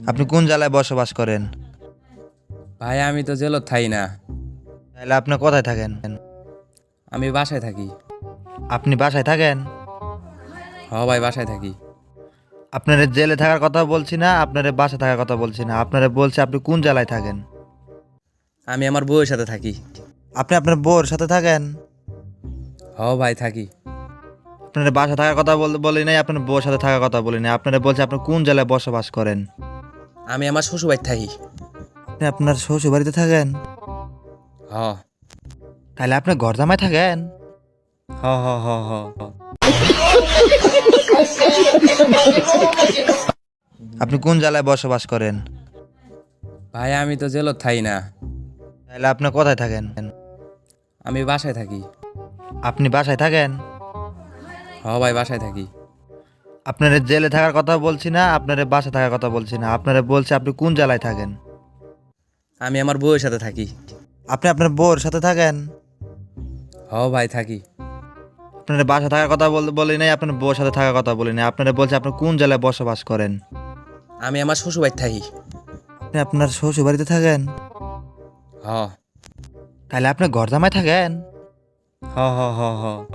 আপনি কোন জেলায় বসবাস করেন? ভাই আমি তো জেলত থাই না। তাহলে আপনি কোথায় থাকেন? আমি বাসায় থাকি। আপনি বাসায় থাকেন? ভাই বাসায় থাকি। আপনার জেলে থাকার কথা বলছি না, আপনার বাসায় থাকার কথা বলছি না, আপনারা বলছি আপনি কোন জেলায় থাকেন? আমি আমার বউয়ের সাথে থাকি। আপনি আপনার বউর সাথে থাকেন? ভাই থাকি। আপনার বাসা থাকার কথা বলি নাই, আপনার বউর সাথে থাকার কথা বলি নাই, আপনারা বলছি আপনি কোন জেলায় বসবাস করেন? আমি আমার শ্বশুরবাড়ি থাকি। আপনি আপনার শ্বশুর বাড়িতে থাকেন? হ তাহলে আপনি ঘর জামাই থাকেন? হ হ হ হ হ। আপনি কোন জেলায় বসবাস করেন? ভাই আমি তো জেলত থাই না। তাহলে আপনি কোথায় থাকেন? আমি বাসায় থাকি। আপনি বাসায় থাকেন? ভাই বাসায় থাকি। আপনার জেলে থাকার কথা বলছি না, আপনার বাসা থাকার কথা বলছি না, আপনারা বলছি আপনি কোন জেলায় থাকেন? আমি আমার বউয়ের সাথে থাকি। আপনি আপনার বউর সাথে থাকেন? ভাই থাকি। আপনার বাসা থাকার কথা বলি নাই, আপনার বউর সাথে থাকার কথা বলি নাই, আপনারা বলছি আপনি কোন জেলায় বসবাস করেন? আমি আমার শ্বশুরবাড়ি থাকি। আপনি আপনার শ্বশুর বাড়িতে থাকেন? হ তাহলে আপনি ঘর জামাই থাকেন? হ হ হ হ হ।